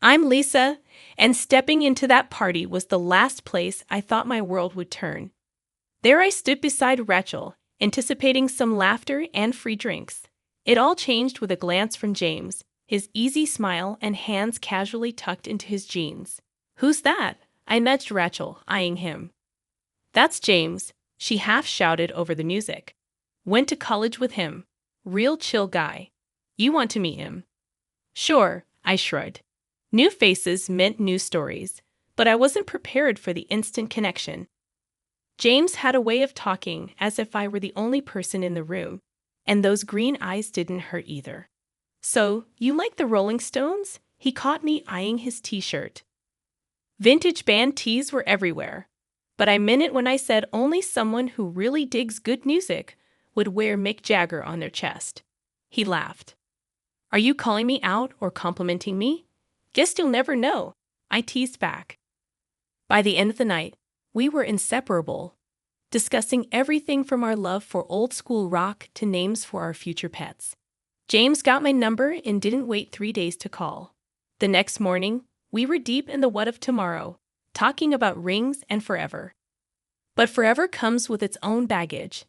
I'm Lisa, and stepping into that party was the last place I thought my world would turn. There I stood beside Rachel, anticipating some laughter and free drinks. It all changed with a glance from James, his easy smile and hands casually tucked into his jeans. "Who's that?" I nudged Rachel, eyeing him. "That's James," she half shouted over the music. "Went to college with him. Real chill guy. You want to meet him?" "Sure," I shrugged. New faces meant new stories, but I wasn't prepared for the instant connection. James had a way of talking as if I were the only person in the room, and those green eyes didn't hurt either. "So, you like the Rolling Stones?" He caught me eyeing his t-shirt. Vintage band tees were everywhere, but I meant it when I said only someone who really digs good music would wear Mick Jagger on their chest. He laughed. "Are you calling me out or complimenting me?" "Guess you'll never know," I teased back. By the end of the night, we were inseparable, discussing everything from our love for old-school rock to names for our future pets. James got my number and didn't wait 3 days to call. The next morning, we were deep in the what of tomorrow, talking about rings and forever. But forever comes with its own baggage.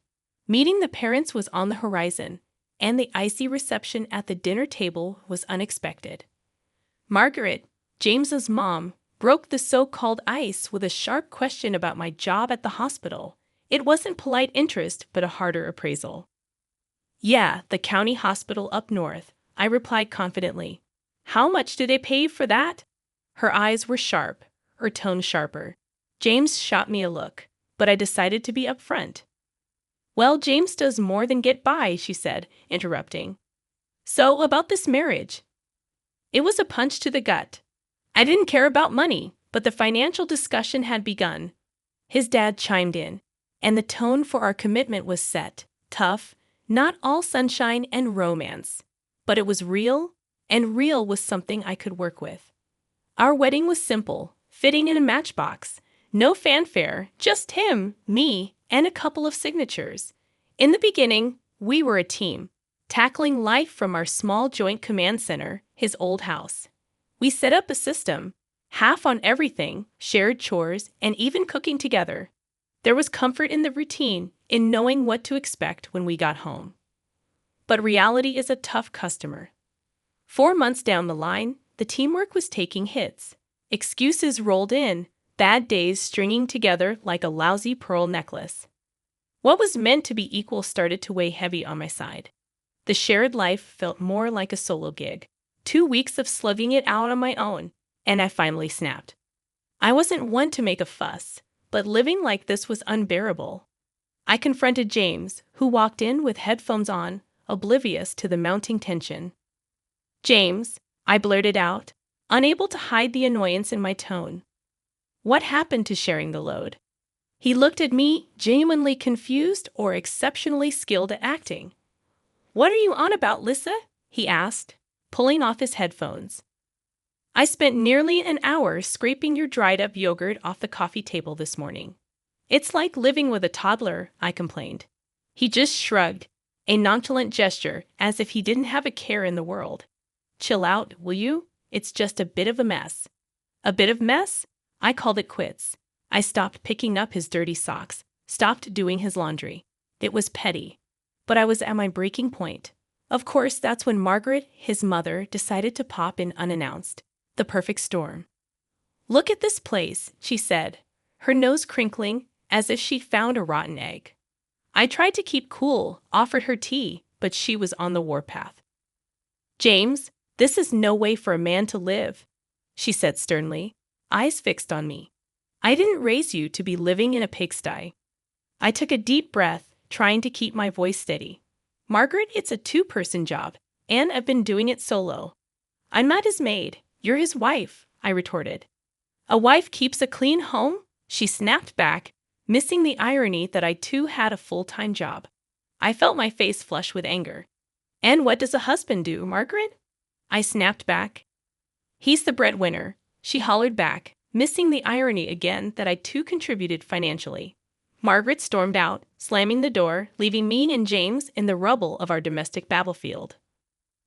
Meeting the parents was on the horizon, and the icy reception at the dinner table was unexpected. Margaret, James's mom, broke the so-called ice with a sharp question about my job at the hospital. It wasn't polite interest, but a harder appraisal. "Yeah, the county hospital up north," I replied confidently. "How much do they pay you for that?" Her eyes were sharp, her tone sharper. James shot me a look, but I decided to be upfront. "Well, James does more than get by," she said, interrupting. "So, about this marriage." It was a punch to the gut. I didn't care about money, but the financial discussion had begun. His dad chimed in, and the tone for our commitment was set, tough, not all sunshine and romance. But it was real, and real was something I could work with. Our wedding was simple, fitting in a matchbox. No fanfare, just him, me, and a couple of signatures. In the beginning, we were a team, tackling life from our small joint command center, his old house. We set up a system, half on everything, shared chores, and even cooking together. There was comfort in the routine, in knowing what to expect when we got home. But reality is a tough customer. 4 months down the line, the teamwork was taking hits. Excuses rolled in, bad days stringing together like a lousy pearl necklace. What was meant to be equal started to weigh heavy on my side. The shared life felt more like a solo gig. 2 weeks of slugging it out on my own, and I finally snapped. I wasn't one to make a fuss, but living like this was unbearable. I confronted James, who walked in with headphones on, oblivious to the mounting tension. "James," I blurted out, unable to hide the annoyance in my tone. "What happened to sharing the load?" He looked at me, genuinely confused or exceptionally skilled at acting. "What are you on about, Lisa?" he asked, pulling off his headphones. "I spent nearly an hour scraping your dried-up yogurt off the coffee table this morning." "It's like living with a toddler," I complained. He just shrugged, a nonchalant gesture as if he didn't have a care in the world. "Chill out, will you? It's just a bit of a mess." "A bit of mess?" I called it quits. I stopped picking up his dirty socks, stopped doing his laundry. It was petty, but I was at my breaking point. Of course, that's when Margaret, his mother, decided to pop in unannounced. The perfect storm. "Look at this place," she said, her nose crinkling as if she found a rotten egg. I tried to keep cool, offered her tea, but she was on the warpath. "James, this is no way for a man to live," she said sternly, eyes fixed on me. "I didn't raise you to be living in a pigsty." I took a deep breath, trying to keep my voice steady. "Margaret, it's a 2-person job, and I've been doing it solo." "I'm not his maid. You're his wife," I retorted. "A wife keeps a clean home?" She snapped back, missing the irony that I too had a full-time job. I felt my face flush with anger. "And what does a husband do, Margaret?" I snapped back. "He's the breadwinner," she hollered back, missing the irony again that I too contributed financially. Margaret stormed out, slamming the door, leaving me and James in the rubble of our domestic battlefield.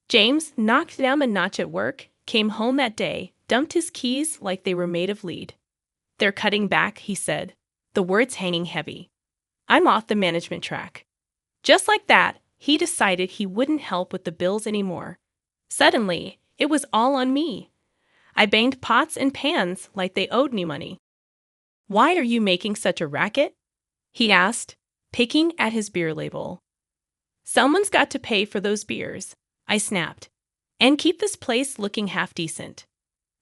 James, knocked down a notch at work, came home that day, dumped his keys like they were made of lead. "They're cutting back," he said, the words hanging heavy. I'm off the management track. Just like that, he decided he wouldn't help with the bills anymore. Suddenly, it was all on me. I banged pots and pans like they owed me money. "Why are you making such a racket?" he asked, picking at his beer label. "Someone's got to pay for those beers," I snapped, "and keep this place looking half decent."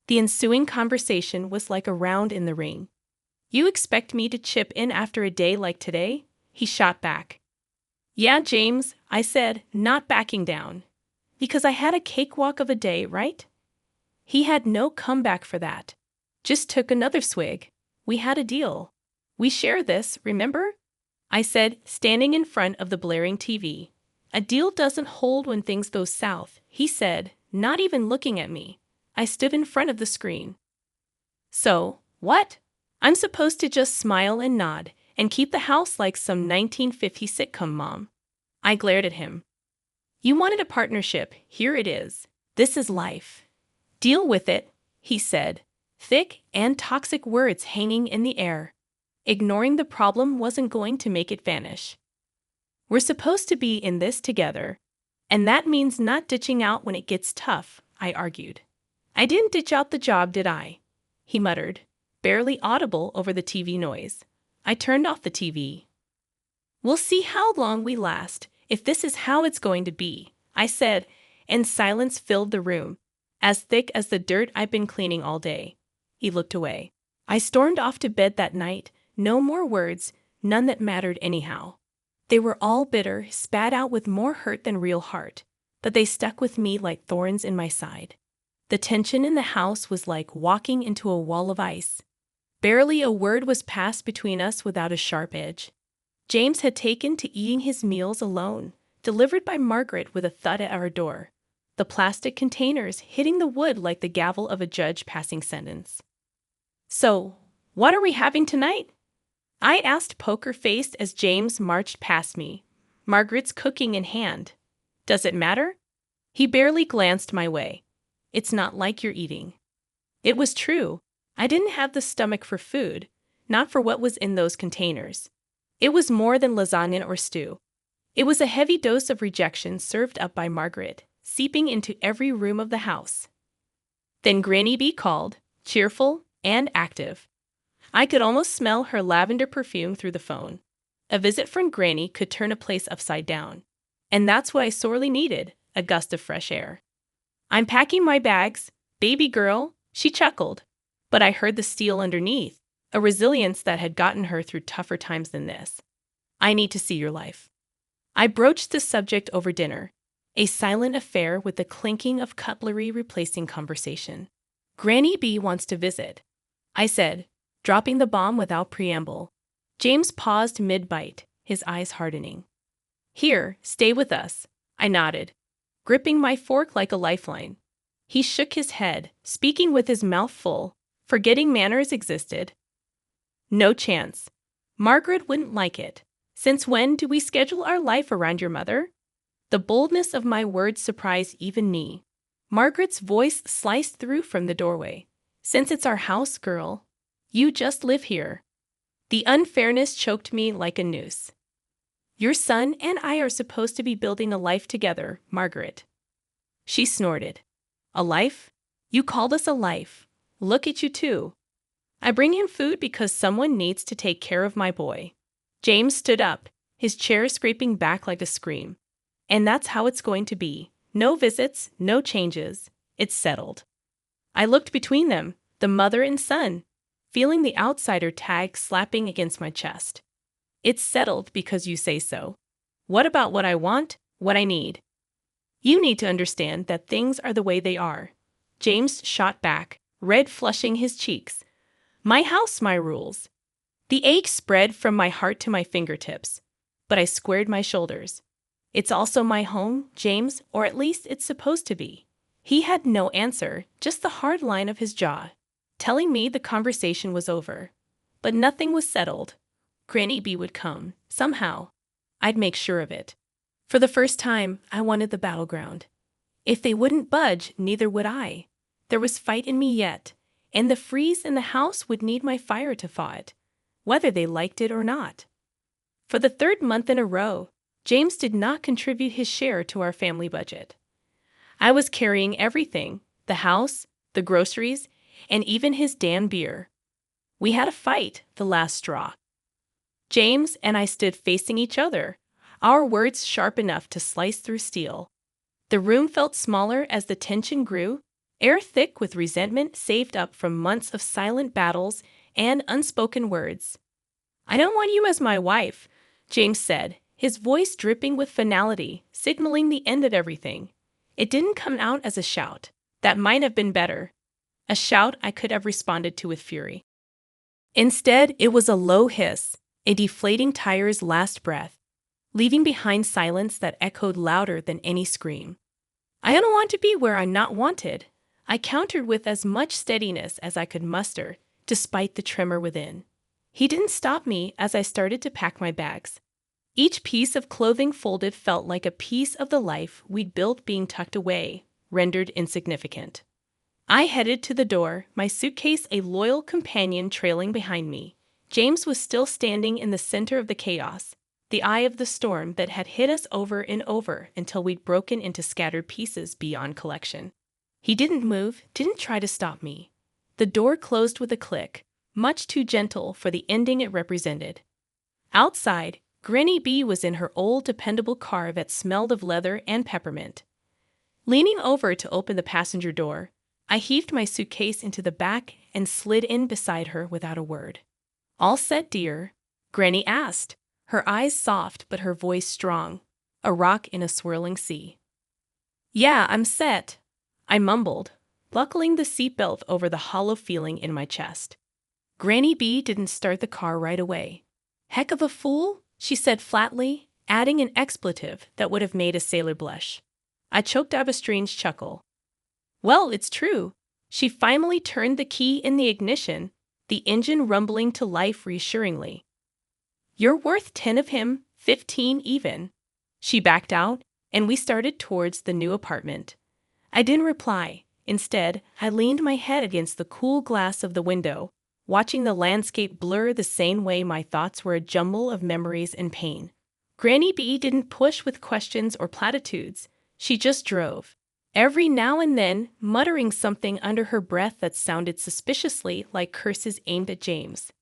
The ensuing conversation was like a round in the ring. "You expect me to chip in after a day like today?" he shot back. "Yeah, James," I said, not backing down. "Because I had a cakewalk of a day, right?" He had no comeback for that. Just took another swig. "We had a deal. We share this, remember?" I said, standing in front of the blaring TV. "A deal doesn't hold when things go south," he said, not even looking at me. I stood in front of the screen. "So, what? I'm supposed to just smile and nod and keep the house like some 1950s sitcom, Mom?" I glared at him. "You wanted a partnership. Here it is. This is life. Deal with it," he said, thick and toxic words hanging in the air. Ignoring the problem wasn't going to make it vanish. "We're supposed to be in this together, and that means not ditching out when it gets tough," I argued. "I didn't ditch out the job, did I?" he muttered, barely audible over the TV noise. I turned off the TV. "We'll see how long we last, if this is how it's going to be," I said, and silence filled the room, as thick as the dirt I'd been cleaning all day. He looked away. I stormed off to bed that night, no more words, none that mattered anyhow. They were all bitter, spat out with more hurt than real heart, but they stuck with me like thorns in my side. The tension in the house was like walking into a wall of ice. Barely a word was passed between us without a sharp edge. James had taken to eating his meals alone, delivered by Margaret with a thud at our door, the plastic containers hitting the wood like the gavel of a judge passing sentence. "So, what are we having tonight?" I asked poker-faced as James marched past me, Margaret's cooking in hand. "Does it matter?" He barely glanced my way. "It's not like you're eating." It was true. I didn't have the stomach for food, not for what was in those containers. It was more than lasagna or stew. It was a heavy dose of rejection served up by Margaret, seeping into every room of the house. Then Granny B called, cheerful and active. I could almost smell her lavender perfume through the phone. A visit from Granny could turn a place upside down. And that's what I sorely needed, a gust of fresh air. "I'm packing my bags, baby girl," she chuckled. But I heard the steel underneath, a resilience that had gotten her through tougher times than this. "I need to see your life." I broached the subject over dinner, a silent affair with the clinking of cutlery replacing conversation. "Granny B wants to visit," I said, dropping the bomb without preamble. James paused mid-bite, his eyes hardening. "Here, stay with us," I nodded, gripping my fork like a lifeline. He shook his head, speaking with his mouth full, forgetting manners existed. "No chance. Margaret wouldn't like it. Since when do we schedule our life around your mother?" The boldness of my words surprised even me. Margaret's voice sliced through from the doorway. "Since it's our house, girl. You just live here." The unfairness choked me like a noose. "Your son and I are supposed to be building a life together, Margaret." She snorted. "A life? You called us a life. Look at you two. I bring him food because someone needs to take care of my boy." James stood up, his chair scraping back like a scream. "And that's how it's going to be. No visits, no changes. It's settled." I looked between them, the mother and son, feeling the outsider tag slapping against my chest. "It's settled because you say so. What about what I want, what I need?" "You need to understand that things are the way they are." James shot back, red flushing his cheeks. "My house, my rules." The ache spread from my heart to my fingertips, but I squared my shoulders. "It's also my home, James, or at least it's supposed to be." He had no answer, just the hard line of his jaw, telling me the conversation was over. But nothing was settled. Granny B would come, somehow. I'd make sure of it. For the first time, I wanted the battleground. If they wouldn't budge, neither would I. there was fight in me yet, and the freeze in the house would need my fire to thaw it, whether they liked it or not. For the third month in a row, James did not contribute his share to our family budget. I was carrying everything, the house, the groceries, and even his damn beer. We had a fight, the last straw. James and I stood facing each other, our words sharp enough to slice through steel. The room felt smaller as the tension grew, air thick with resentment saved up from months of silent battles and unspoken words. "I don't want you as my wife," James said, his voice dripping with finality, signaling the end of everything. It didn't come out as a shout. That might have been better. A shout I could have responded to with fury. Instead, it was a low hiss, a deflating tire's last breath, leaving behind silence that echoed louder than any scream. "I don't want to be where I'm not wanted," I countered with as much steadiness as I could muster, despite the tremor within. He didn't stop me as I started to pack my bags. Each piece of clothing folded felt like a piece of the life we'd built being tucked away, rendered insignificant. I headed to the door, my suitcase a loyal companion trailing behind me. James was still standing in the center of the chaos, the eye of the storm that had hit us over and over until we'd broken into scattered pieces beyond collection. He didn't move, didn't try to stop me. The door closed with a click, much too gentle for the ending it represented. Outside, Granny B was in her old dependable car that smelled of leather and peppermint. Leaning over to open the passenger door, I heaved my suitcase into the back and slid in beside her without a word. "All set, dear?" Granny asked, her eyes soft but her voice strong, a rock in a swirling sea. "Yeah, I'm set," I mumbled, buckling the seatbelt over the hollow feeling in my chest. Granny B didn't start the car right away. "Heck of a fool," she said flatly, adding an expletive that would have made a sailor blush. I choked out a strange chuckle. "Well, it's true." She finally turned the key in the ignition, the engine rumbling to life reassuringly. "You're worth 10 of him, 15 even." She backed out, and we started towards the new apartment. I didn't reply. Instead, I leaned my head against the cool glass of the window, watching the landscape blur the same way my thoughts were a jumble of memories and pain. Granny B didn't push with questions or platitudes. She just drove, every now and then muttering something under her breath that sounded suspiciously like curses aimed at James.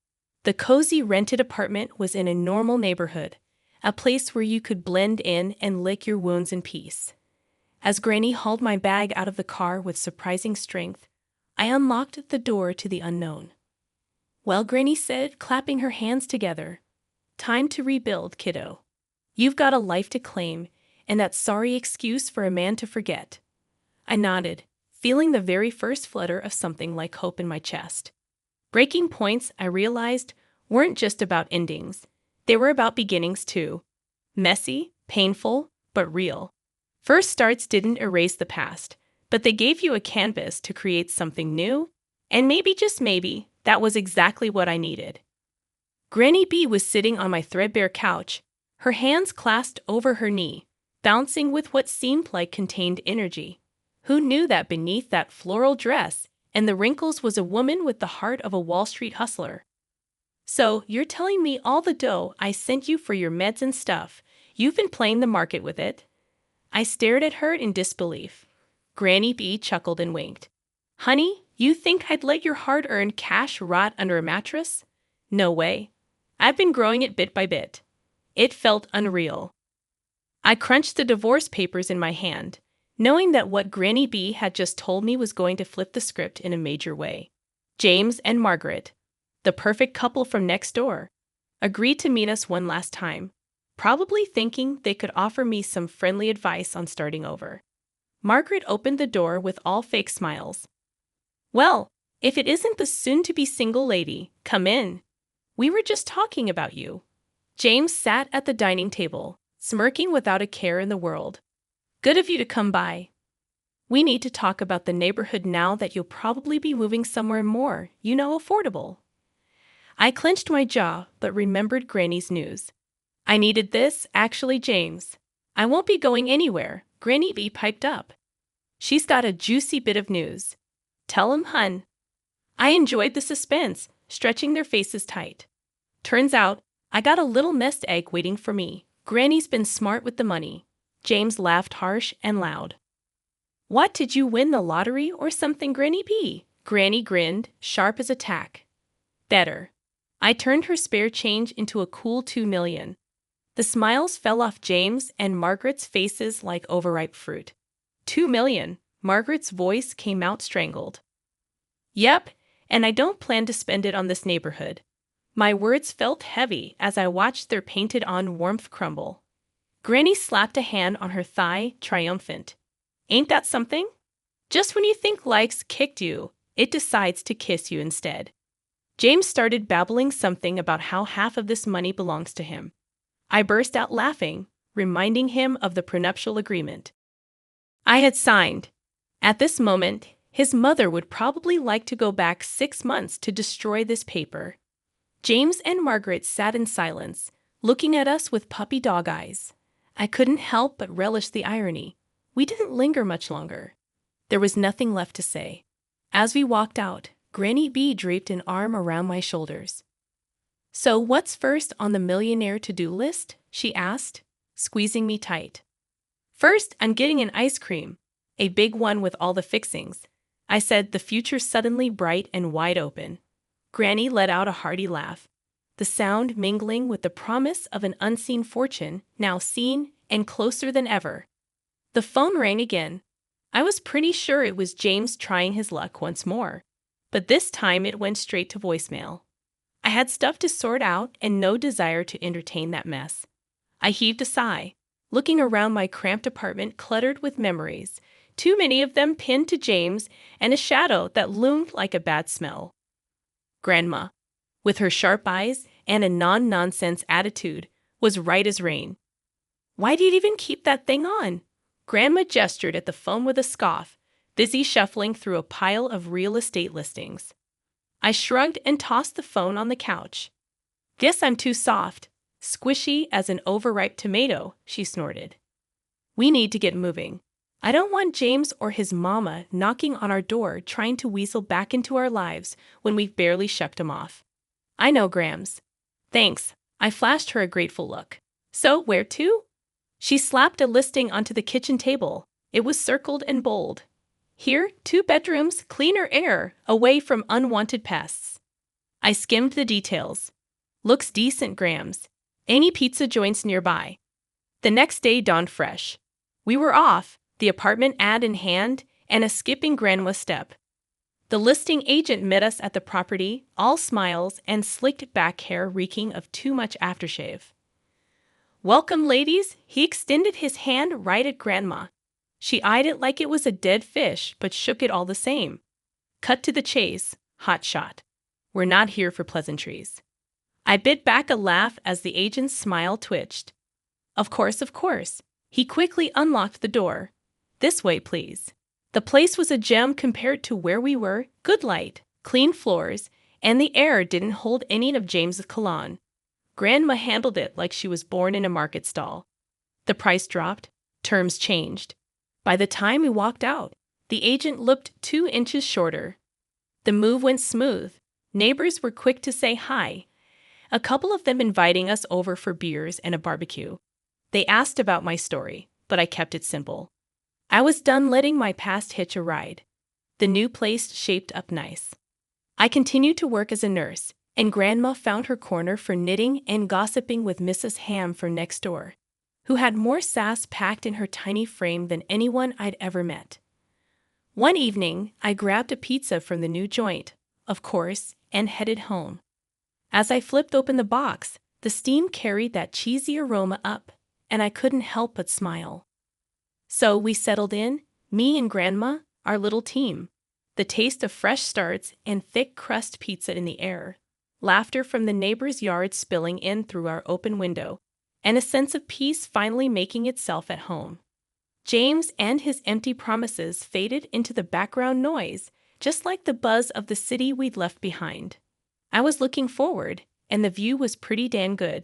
The cozy rented apartment was in a normal neighborhood, a place where you could blend in and lick your wounds in peace. As Granny hauled my bag out of the car with surprising strength, I unlocked the door to the unknown. "Well," Granny said, clapping her hands together, "time to rebuild, kiddo. You've got a life to claim, and that sorry excuse for a man to forget." I nodded, feeling the very first flutter of something like hope in my chest. Breaking points, I realized, weren't just about endings. They were about beginnings too. Messy, painful, but real. First starts didn't erase the past, but they gave you a canvas to create something new, and maybe, just maybe, that was exactly what I needed. Granny B was sitting on my threadbare couch, her hands clasped over her knee, bouncing with what seemed like contained energy. Who knew that beneath that floral dress and the wrinkles was a woman with the heart of a Wall Street hustler? "So, you're telling me all the dough I sent you for your meds and stuff, you've been playing the market with it?" I stared at her in disbelief. Granny B chuckled and winked. "Honey, you think I'd let your hard-earned cash rot under a mattress? No way. I've been growing it bit by bit." It felt unreal. I crunched the divorce papers in my hand, knowing that what Granny B had just told me was going to flip the script in a major way. James and Margaret, the perfect couple from next door, agreed to meet us one last time, probably thinking they could offer me some friendly advice on starting over. Margaret opened the door with all fake smiles. "Well, if it isn't the soon-to-be single lady, come in. We were just talking about you." James sat at the dining table, smirking without a care in the world. "Good of you to come by. We need to talk about the neighborhood now that you'll probably be moving somewhere more, affordable." I clenched my jaw, but remembered Granny's news. "I needed this, actually, James. I won't be going anywhere," Granny B piped up. "She's got a juicy bit of news. Tell 'em, hun. I enjoyed the suspense, stretching their faces tight. Turns out, I got a little nest egg waiting for me. Granny's been smart with the money. James laughed harsh and loud. What, did you win the lottery or something, Granny P? Granny grinned, sharp as a tack. Better. I turned her spare change into a cool 2 million. The smiles fell off James and Margaret's faces like overripe fruit. 2 million. Margaret's voice came out strangled. Yep, and I don't plan to spend it on this neighborhood. My words felt heavy as I watched their painted-on warmth crumble. Granny slapped a hand on her thigh, triumphant. Ain't that something? Just when you think life's kicked you, it decides to kiss you instead. James started babbling something about how half of this money belongs to him. I burst out laughing, reminding him of the prenuptial agreement I had signed. At this moment, his mother would probably like to go back 6 months to destroy this paper. James and Margaret sat in silence, looking at us with puppy dog eyes. I couldn't help but relish the irony. We didn't linger much longer. There was nothing left to say. As we walked out, Granny B draped an arm around my shoulders. So what's first on the millionaire to-do list? She asked, squeezing me tight. First, I'm getting an ice cream, a big one with all the fixings. I said, the future suddenly bright and wide open. Granny let out a hearty laugh, the sound mingling with the promise of an unseen fortune, now seen and closer than ever. The phone rang again. I was pretty sure it was James trying his luck once more, but this time it went straight to voicemail. I had stuff to sort out and no desire to entertain that mess. I heaved a sigh, looking around my cramped apartment cluttered with memories, too many of them pinned to James, and a shadow that loomed like a bad smell. Grandma, with her sharp eyes and a non-nonsense attitude, was right as rain. Why do you even keep that thing on? Grandma gestured at the phone with a scoff, busy shuffling through a pile of real estate listings. I shrugged and tossed the phone on the couch. Guess I'm too soft, squishy as an overripe tomato, she snorted. We need to get moving. I don't want James or his mama knocking on our door trying to weasel back into our lives when we've barely shucked him off. I know, Grams. Thanks. I flashed her a grateful look. So, where to? She slapped a listing onto the kitchen table. It was circled and bold. Here, 2 bedrooms, cleaner air, away from unwanted pests. I skimmed the details. Looks decent, Grams. Any pizza joints nearby. The next day dawned fresh. We were off, the apartment ad in hand, and a skipping grandma step. The listing agent met us at the property, all smiles and slicked back hair reeking of too much aftershave. Welcome, ladies. He extended his hand right at Grandma. She eyed it like it was a dead fish, but shook it all the same. Cut to the chase, hot shot. We're not here for pleasantries. I bit back a laugh as the agent's smile twitched. Of course, of course. He quickly unlocked the door. This way, please. The place was a gem compared to where we were. Good light, clean floors, and the air didn't hold any of James's cologne. Grandma handled it like she was born in a market stall. The price dropped. Terms changed. By the time we walked out, the agent looked 2 inches shorter. The move went smooth. Neighbors were quick to say hi, a couple of them inviting us over for beers and a barbecue. They asked about my story, but I kept it simple. I was done letting my past hitch a ride. The new place shaped up nice. I continued to work as a nurse, and Grandma found her corner for knitting and gossiping with Mrs. Ham from next door, who had more sass packed in her tiny frame than anyone I'd ever met. One evening, I grabbed a pizza from the new joint, of course, and headed home. As I flipped open the box, the steam carried that cheesy aroma up, and I couldn't help but smile. So we settled in, me and Grandma, our little team, the taste of fresh starts and thick crust pizza in the air, laughter from the neighbor's yard spilling in through our open window, and a sense of peace finally making itself at home. James and his empty promises faded into the background noise, just like the buzz of the city we'd left behind. I was looking forward, and the view was pretty damn good.